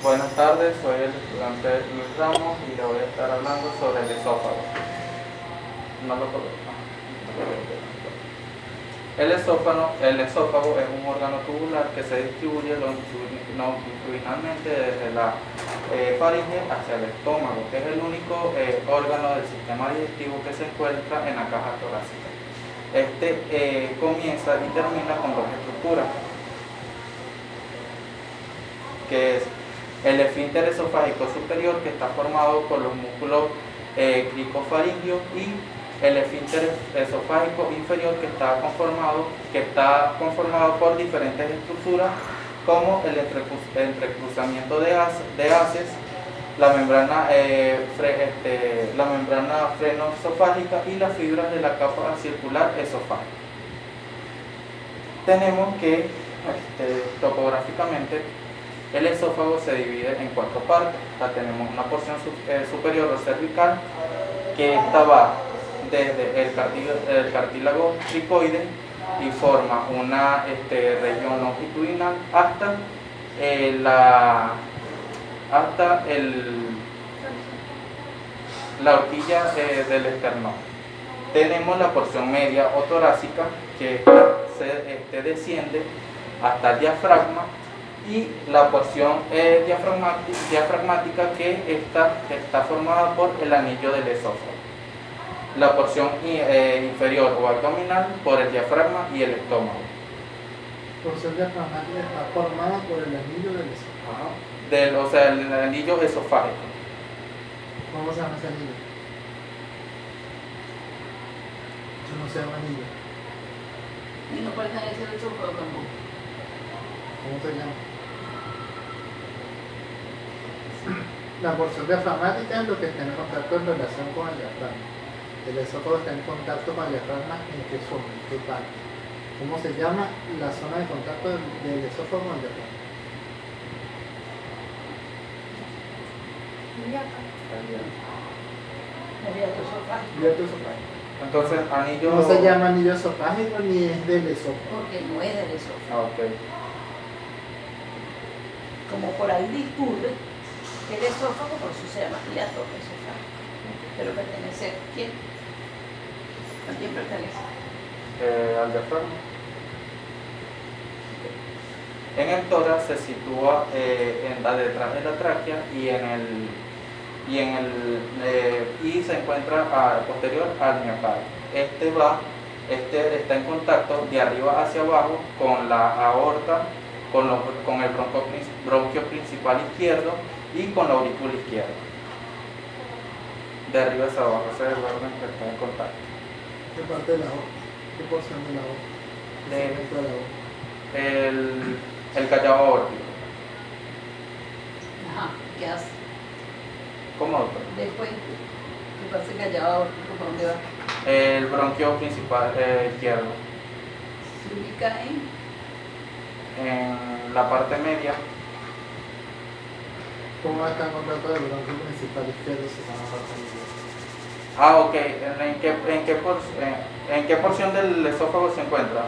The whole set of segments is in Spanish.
Buenas tardes, soy el estudiante Luis Ramos y le voy a estar hablando sobre el esófago. No lo coloco. El esófago es un órgano tubular que se distribuye longitudinalmente desde la faringe hacia el estómago, que es el único órgano del sistema digestivo que se encuentra en la caja torácica. Este comienza y termina con dos estructuras, que es el esfínter esofágico superior, que está formado por los músculos cricofaringios, y el esfínter esofágico inferior, que está conformado por diferentes estructuras como el entrecruzamiento de haces, la membrana frenoesofágica y las fibras de la capa circular esofágica. Tenemos que topográficamente el esófago se divide en cuatro partes. Tenemos una porción superior o cervical, que esta va desde el cartílago cricoide y forma una región longitudinal hasta la horquilla del esternón. Tenemos la porción media o torácica, que se desciende hasta el diafragma, y la porción diafragmática, que está formada por el anillo del esófago. La porción inferior o abdominal por el diafragma y el estómago. La porción diafragmática está formada por el anillo del esófago. El anillo esofágico. ¿Cómo se llama ese anillo? Eso no se llama anillo. Y no pertenece al esófago tampoco. ¿Cómo se llama? La porción diafragmática es lo que está en contacto en relación con el diafragma. El esófago está en contacto con el diafragma. ¿En qué zona? ¿En qué parte? ¿Cómo se llama la zona de contacto del esófago con el diafragma? Hiato esofágico. Entonces, anillo... No se llama anillo esofágico ni es del esófago. Porque no es del esófago. Okay. Como por ahí discurre el esófago, por eso se llama hiato esofágico. Pero pertenece a quién? ¿A quién pertenece? Al diafragma. En el tórax se sitúa detrás de la tráquea y se encuentra posterior al miocardio. Este está en contacto de arriba hacia abajo con la aorta, con el bronquio principal izquierdo y con la aurícula izquierda. De arriba hacia abajo, ese es el órgano que está en contacto. ¿Qué parte de la aorta? ¿Qué porción de la aorta? ¿Qué de la aorta? El callado aórtico. Ajá, ¿qué hace? ¿Cómo, doctor? Después, ¿qué pasa que allá abajo, por dónde va? El bronquio principal izquierdo. Se ubica En la parte media. ¿Cómo está en contacto del bronquio principal izquierdo si está en la parte media? Ok. ¿En qué porción del esófago se encuentra?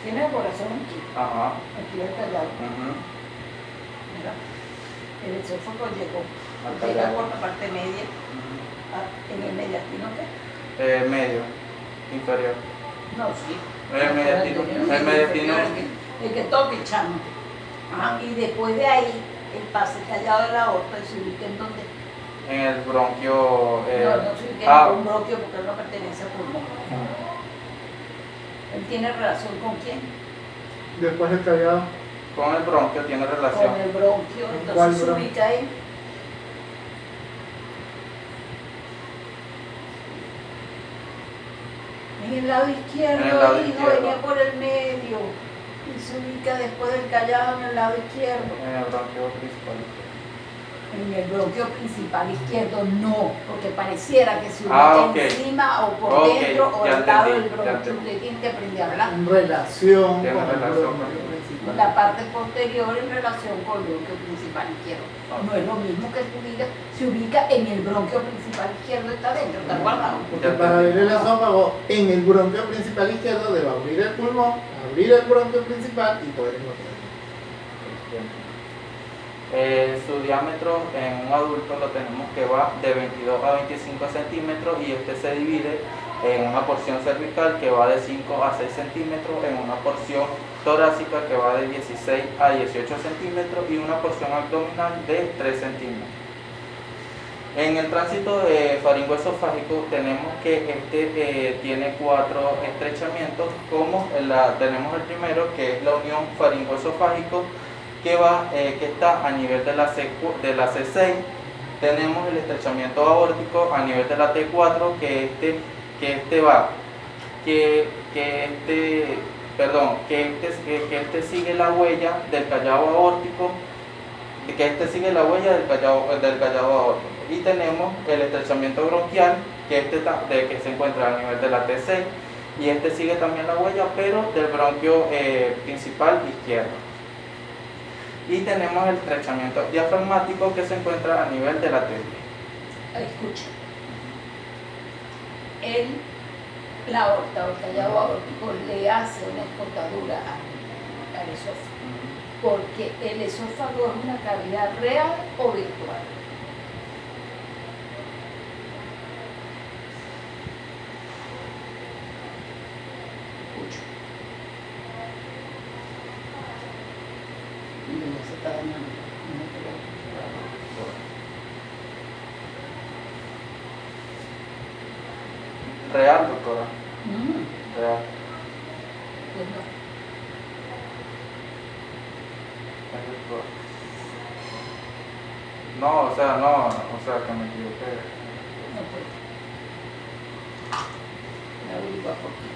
Tiene el corazón aquí. Ajá. Aquí el callado. Mira, el esófago llega por la parte media, en el mediastino, ¿qué? Medio, inferior. No, sí. El mediastino. El que toque, chamo. Ajá. Y después de ahí, el pase callado de la aorta se ubica en donde. En el bronquio. No se ubica en un bronquio porque él no pertenece al pulmón. ¿Él tiene relación con quién? Después el callado. Con el bronquio tiene relación. Con el bronquio, entonces se ubica ahí. En el lado izquierdo, venía por el medio. Y se ubica después del callado en el lado izquierdo. En el bronquio principal. En el bronquio principal izquierdo no, porque pareciera que se ubica encima o por dentro o al lado del bronquio. Usted tiene que aprender a hablar. En relación Tiene con relación el con bronquio principal. La parte posterior en relación con el bronquio principal izquierdo. No es lo mismo que tú digas, se ubica en el bronquio principal izquierdo, está dentro, está guardado. Porque para abrir el esófago, en el bronquio principal izquierdo debe abrir el pulmón, abrir el bronquio principal y poder encontrar. Su diámetro en un adulto lo tenemos que va de 22 a 25 centímetros y este se divide en una porción cervical que va de 5 a 6 centímetros, en una porción torácica que va de 16 a 18 centímetros y una porción abdominal de 3 centímetros. En el tránsito faringoesofágico tenemos que tiene 4 estrechamientos, como tenemos el primero, que es la unión faringoesofágico, que está a nivel de la C6. Tenemos el estrechamiento aórtico a nivel de la T4, que este sigue la huella del callado aórtico, del callado aórtico. Y tenemos el estrechamiento bronquial, que se encuentra a nivel de la T6, y este sigue también la huella, pero del bronquio principal izquierdo. Y tenemos el estrechamiento diafragmático, que se encuentra a nivel de la T10. Escucha. La aorta o el callado aórtico le hace una escotadura al esófago, porque el esófago es una cavidad real o virtual. Escucha. Mira, se está dañando. Real, doctora. Real. Pues no. Es virtual. No, que me equivoqué. No puedo. Me averigua por qué.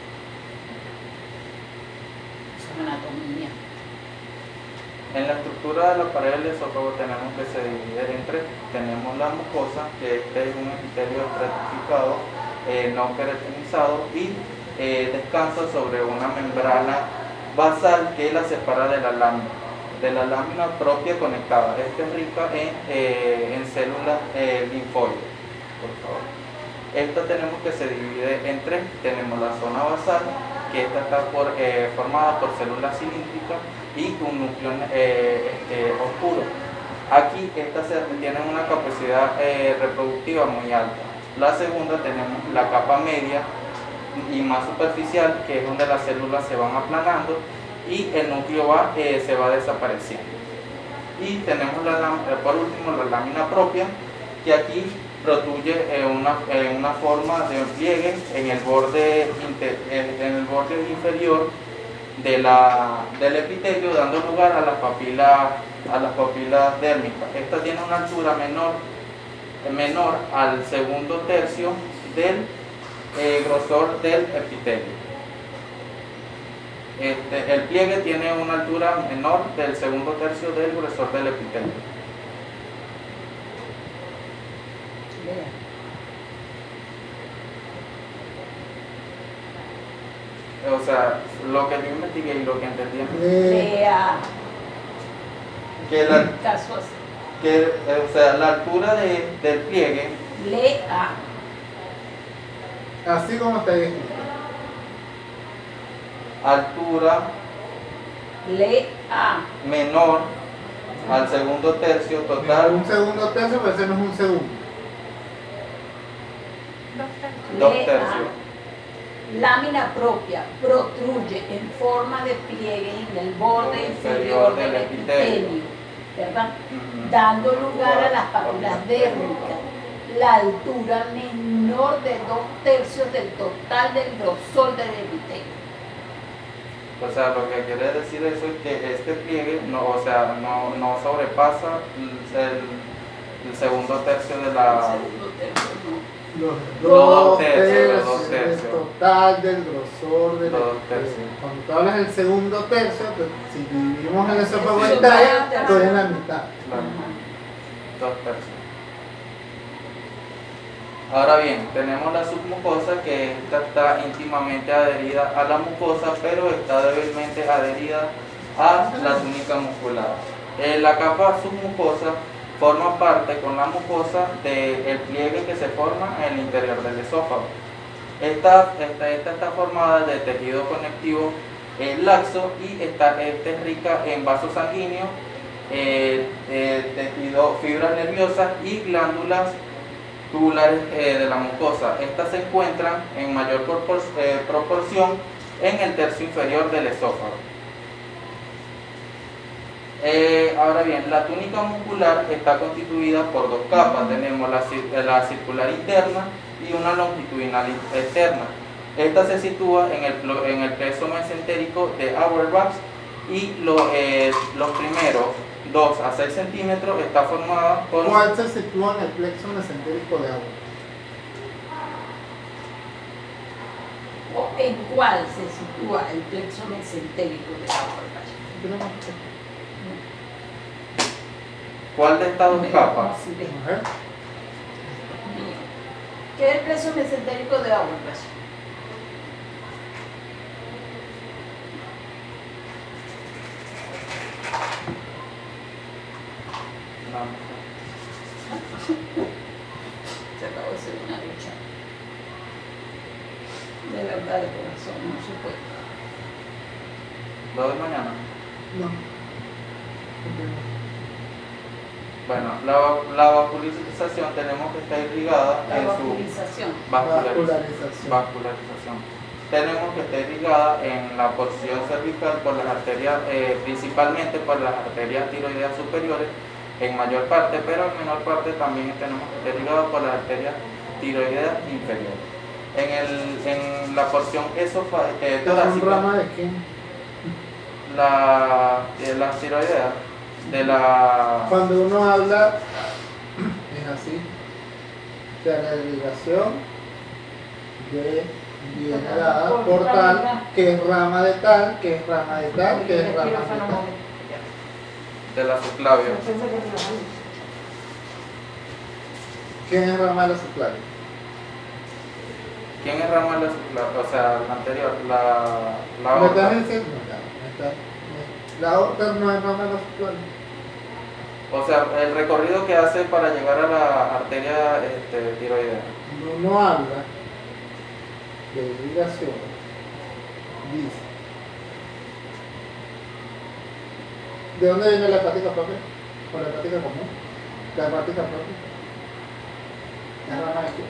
Es una anatomía. En la estructura de la pared del esófago tenemos que se divide en tres. Tenemos la mucosa, que es un epitelio estratificado, no queratinizado, y descansa sobre una membrana basal que la separa de la lámina propia conectada. Esta es rica en células linfoides. Por favor. Esta tenemos que se divide en tres. Tenemos la zona basal, que esta está formada por células cilíndricas y un núcleo oscuro. Aquí estas tienen una capacidad reproductiva muy alta. La segunda tenemos la capa media y más superficial, que es donde las células se van aplanando y el núcleo se va desapareciendo. Y tenemos por último la lámina propia, que aquí protruye en una forma de pliegue en el borde inferior del epitelio, dando lugar a las papilas dérmicas. Esta tiene una altura menor al segundo tercio del grosor del epitelio. El pliegue tiene una altura menor del segundo tercio del grosor del epitelio. O sea, lo que yo investigué y lo que entendí Lea. la altura del pliegue. Lea. Así como está ahí escrito. Altura Lea. menor al segundo tercio total. Un segundo tercio, pero ese no es un segundo. 2 tercios. Lámina propia protruye en forma de pliegue en el borde inferior del epitelio, ¿verdad? Dando lugar a las papilas dérmicas. La altura menor de 2 tercios del total del grosor del epitelio. O sea, lo que quiere decir eso es que este pliegue no sobrepasa el segundo tercio de la... Los dos 2 tercios, tercios, el total del grosor del Los epitelio. tercios. Cuando tú hablas del segundo tercio, pues, si dividimos el esófago Sí, en 3, sí. estoy en la mitad. Claro, 2 tercios. Ahora bien, tenemos la submucosa, que esta está íntimamente adherida a la mucosa, pero está débilmente adherida a la túnica muscular. La capa submucosa forma parte con la mucosa del pliegue que se forma en el interior del esófago. Esta está formada de tejido conectivo laxo y es rica en vasos sanguíneos fibras nerviosas y glándulas tubulares de la mucosa. Estas se encuentran en mayor proporción en el tercio inferior del esófago. Ahora bien, la túnica muscular está constituida por dos capas. Tenemos la circular interna y una longitudinal externa. Esta se sitúa en el plexo mesentérico de Auerbach y los primeros 2 a 6 centímetros está formada por... ¿Cuál se sitúa en el plexo mesentérico de Auerbach? ¿O en cuál se sitúa el plexo mesentérico de Auerbach? ¿Cuál de estas dos capas? ¿Qué es el plexo mesentérico de Auerbach? Se acabó de ser una lucha. De verdad, de corazón, no se puede. ¿Lo de mañana? No. Bueno, la vascularización tenemos que estar irrigada La en vascularización. su vascularización. Tenemos que estar irrigada en la porción cervical por las arterias, principalmente por las arterias tiroideas superiores en mayor parte, pero en menor parte también tenemos que estar irrigados por las arterias tiroideas inferiores. En la porción torácica, ¿Rama de quién? las tiroideas de la... Cuando uno habla, es así. O sea, la irrigación viene dada por tal, que es rama de tal, que es rama de tal, que es rama de tal. de la subclavia. ¿Quién es rama de la subclavia? ¿Quién es rama de la subclavia? O sea, la anterior, la ¿Me aorta. estás diciendo? La aorta no es rama de la subclavia. O sea, el recorrido que hace para llegar a la arteria tiroidea. Uno habla de irrigación, dice. ¿De dónde viene la hepática propia? ¿O la hepática común? La hepática propia. ¿Es rama de qué?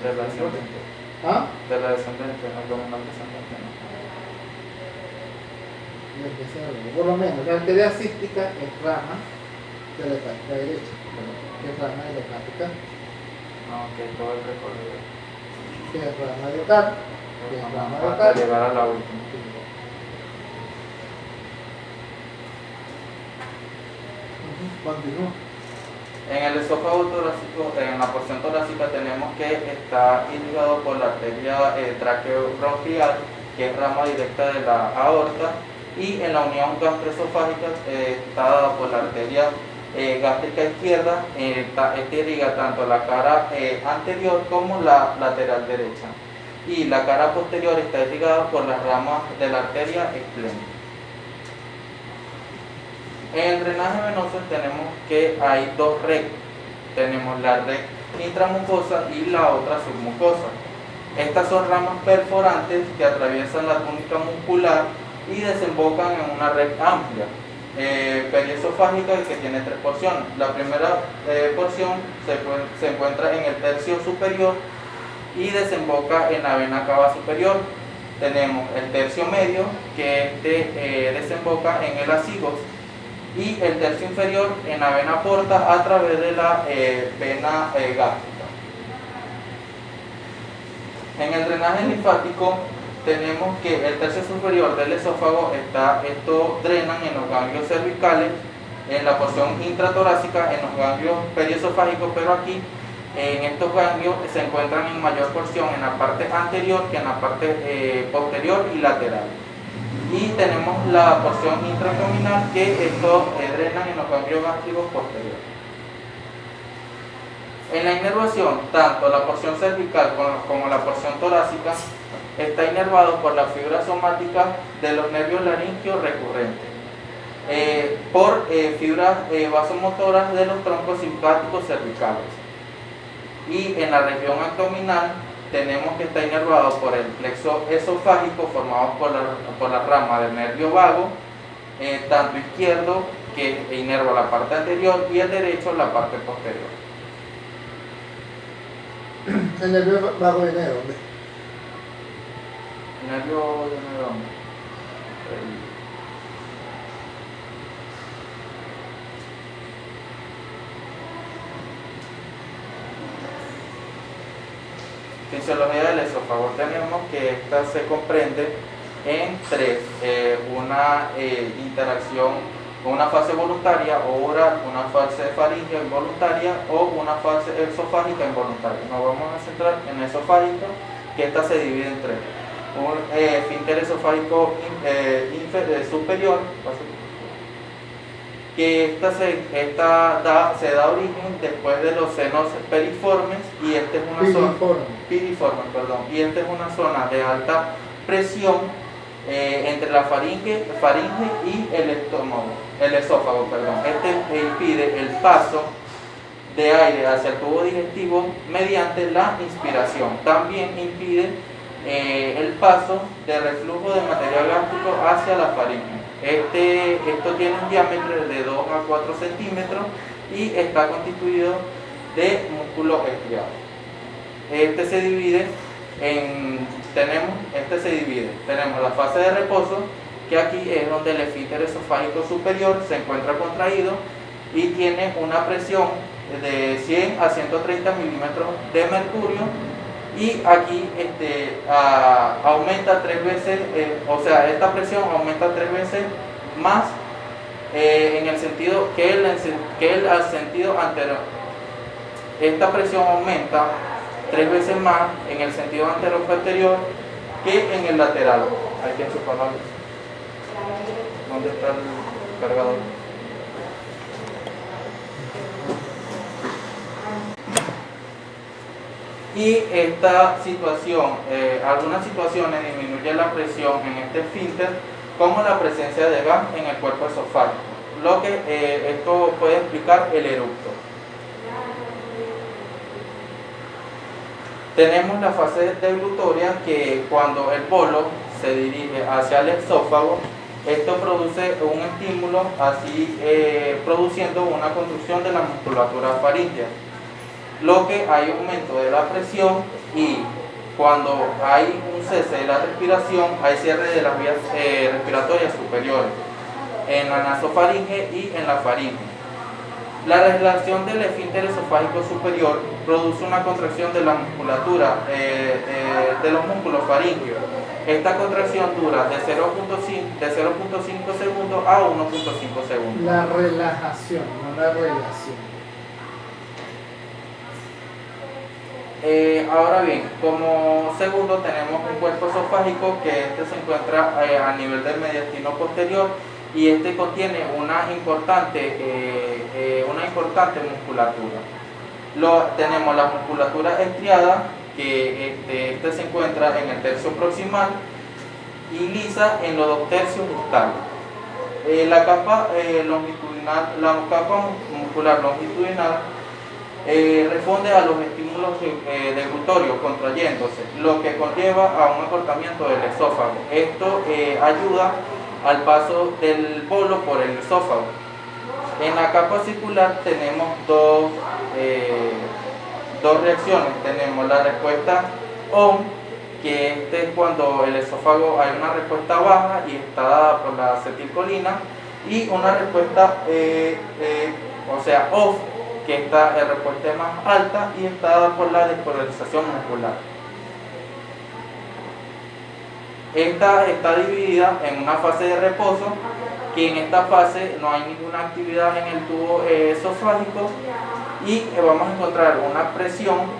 De la descendente. ¿Ah? De la descendente, abdominal descendente. Por lo menos, la arteria cística es rama de la hepática derecha, que es rama de la hepática, No, que todo el recorrido. que es rama de tal, que es rama de Hasta tal. llegar a la última. Continúa. En el esófago torácico, en la porción torácica tenemos que está irrigado por la arteria traqueobronquial, que es rama directa de la aorta, y en la unión gastroesofágica está dada por la arteria gástrica izquierda. Esta irriga tanto la cara anterior como la lateral derecha, y la cara posterior está irrigada por las ramas de la arteria esplénica. En el drenaje venoso tenemos que hay dos rectos. Tenemos la red intramucosa y la otra submucosa. Estas son ramas perforantes que atraviesan la túnica muscular y desembocan en una red amplia, periesofágica, que tiene 3 porciones. La primera porción se encuentra en el tercio superior y desemboca en la vena cava superior. Tenemos el tercio medio, que desemboca en el acigos, y el tercio inferior en la vena porta a través de la vena gástrica. En el drenaje linfático tenemos que el tercio superior del esófago esto drenan en los ganglios cervicales, en la porción intratorácica, en los ganglios periesofágicos, pero aquí en estos ganglios se encuentran en mayor porción en la parte anterior que en la parte posterior y lateral. Y tenemos la porción intraabdominal, que estos drenan en los ganglios gástricos posteriores. En la inervación, tanto la porción cervical como la porción torácica está inervado por la fibra somática de los nervios laríngeos recurrentes, por fibras vasomotoras de los troncos simpáticos cervicales. Y en la región abdominal tenemos que estar inervado por el plexo esofágico formado por la rama del nervio vago, tanto izquierdo que inerva la parte anterior y el derecho la parte posterior. El nervio vago viene de dónde? El nervio viene de dónde? Fisiología del esófago. Tenemos que esta se comprende en tres: una interacción, una fase voluntaria o oral, una fase faríngea involuntaria o una fase esofágica involuntaria. Nos vamos a centrar en esofágica, que esta se divide en tres: un esfínter esofágico superior, que se da origen después de los senos piriformes, y esta es una zona y esta es una zona de alta presión entre la faringe y el esófago. Este impide el paso de aire hacia el tubo digestivo mediante la inspiración. También impide el paso de reflujo de material gástrico hacia la faringe. Esto tiene un diámetro de 2 a 4 centímetros y está constituido de músculo estriado. Tenemos la fase de reposo, que aquí es donde el esfínter esofágico superior se encuentra contraído y tiene una presión de 100 a 130 milímetros de mercurio, y aquí aumenta 3 veces, esta presión aumenta 3 veces más en el sentido que el sentido anterior. Esta presión aumenta 3 veces más en el sentido anterior que en el lateral. Hay que enchufarlo. ¿Dónde está el cargador? Y esta situación, algunas situaciones disminuyen la presión en este esfínter, como la presencia de gas en el cuerpo esofágico, lo que esto puede explicar el eructo. Tenemos la fase deglutoria, que cuando el bolo se dirige hacia el esófago, esto produce un estímulo, así produciendo una construcción de la musculatura faríngea, lo que hay aumento de la presión, y cuando hay un cese de la respiración hay cierre de las vías respiratorias superiores en la nasofaringe y en la faringe. La relajación del esfínter esofágico superior produce una contracción de la musculatura de los músculos faríngeos. Esta contracción dura de 0.5 segundos a 1.5 segundos. La relajación, no la relación. Ahora bien, como segundo tenemos un cuerpo esofágico, que se encuentra a nivel del mediastino posterior, y contiene una importante musculatura. Tenemos la musculatura estriada, que se encuentra en el tercio proximal y lisa en los 2 tercios distales. La capa muscular longitudinal responde a los estímulos deglutorios contrayéndose, lo que conlleva a un acortamiento del esófago. Esto ayuda al paso del bolo por el esófago. En la capa circular tenemos dos reacciones. Tenemos la respuesta ON, que es cuando el esófago hay una respuesta baja y está dada por la acetilcolina, y una respuesta OFF, que esta respuesta es más alta y está dada por la despolarización muscular. Esta está dividida en una fase de reposo, que en esta fase no hay ninguna actividad en el tubo esofágico, y vamos a encontrar una presión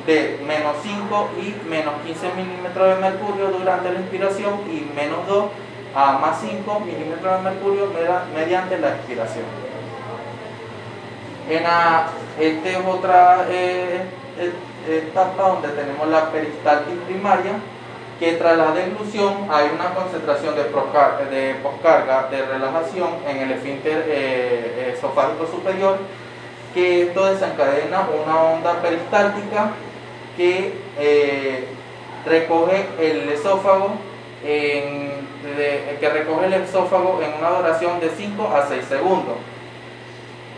de -5 y -15 milímetros de mercurio durante la inspiración, y -2 a +5 milímetros de mercurio mediante la expiración. Esta es otra etapa donde tenemos la peristaltis primaria, que tras la deglución hay una concentración de poscarga de relajación en el esfínter esofágico superior, que esto desencadena una onda peristáltica que recoge el esófago en una duración de 5 a 6 segundos,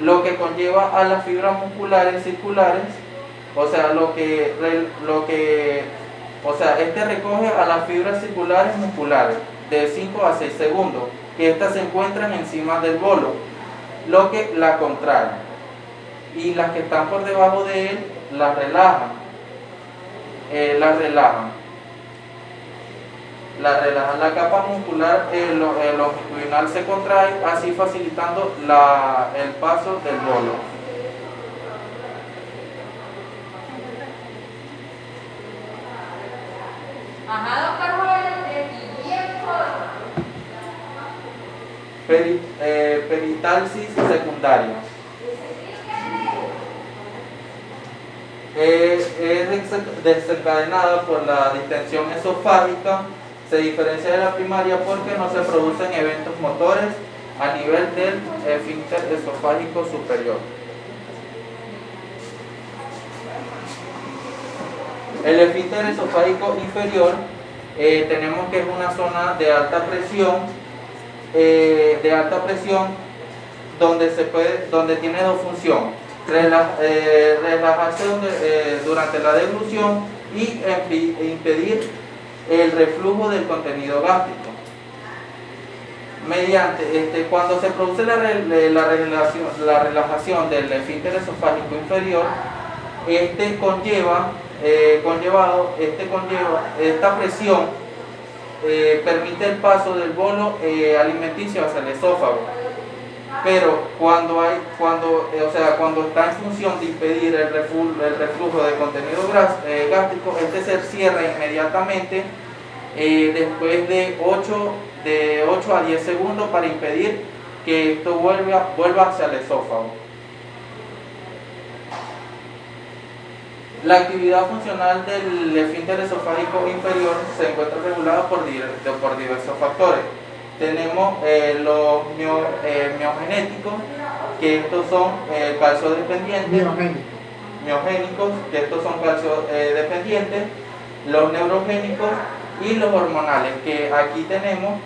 lo que conlleva a las fibras musculares circulares, este recoge a las fibras circulares musculares de 5 a 6 segundos, que estas se encuentran encima del bolo, lo que la contrae, y las que están por debajo de él las relajan. La capa muscular longitudinal se contrae, así facilitando el paso del bolo. Peristalsis secundaria. Es desencadenada por la distensión esofágica. Se diferencia de la primaria porque no se producen eventos motores a nivel del esfínter esofágico superior. El esfínter esofágico inferior tenemos que es una zona de alta presión, donde tiene dos funciones: relajarse durante la deglución y impedir el reflujo del contenido gástrico. Cuando se produce la relajación del esfínter esofágico inferior, esta presión permite el paso del bolo alimenticio hacia el esófago. Pero cuando está en función de impedir el reflujo de contenido gástrico, se cierra inmediatamente después de 8 a 10 segundos para impedir que esto vuelva hacia el esófago. La actividad funcional del esfínter esofágico inferior se encuentra regulada por diversos factores. Tenemos los miogenéticos, que estos son calciodependientes. Miogénicos, que estos son calciodependientes. Los neurogénicos y los hormonales, que aquí tenemos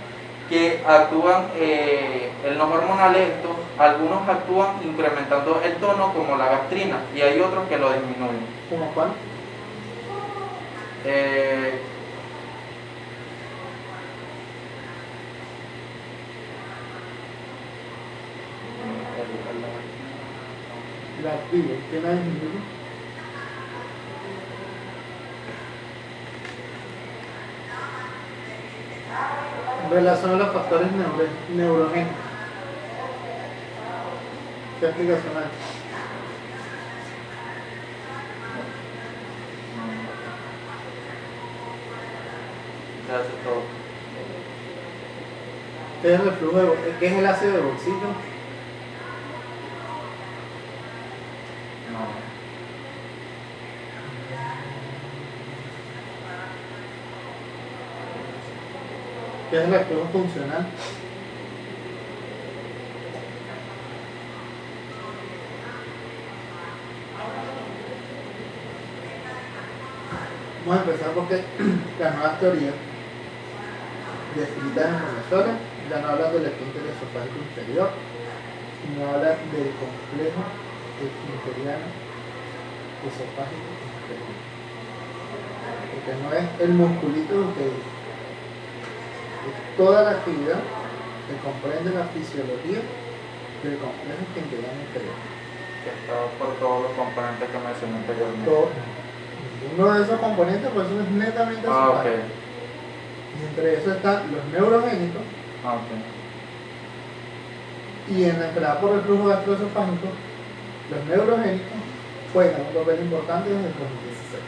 que actúan, los hormonales, algunos actúan incrementando el tono, como la gastrina, y hay otros que lo disminuyen. ¿Cómo cuál? La activo, ¿qué la disminuye? En relación a los factores neurogénicos. ¿Qué explicación hay? Gracias a todos. ¿Qué es el reflujo qué es el ácido de bolsillo? ¿Qué es el reflujo funcional? Vamos a empezar porque las nuevas teorías descritas en Venezuela ya no hablan del esfínter esofágico inferior, sino hablan del complejo esfinteriano esofágico inferior. Porque no es el musculito lo que dice. Es toda la actividad que comprende la fisiología del complejo esfinteriano inferior. Que está por todos los componentes que mencioné anteriormente. Uno de esos componentes, pues eso es netamente esofágico. Okay. Y entre eso están los neurogénicos. Okay. Y en la entrada por el flujo gastroesofágico, los neurogénicos juegan un papel importante desde el 2016.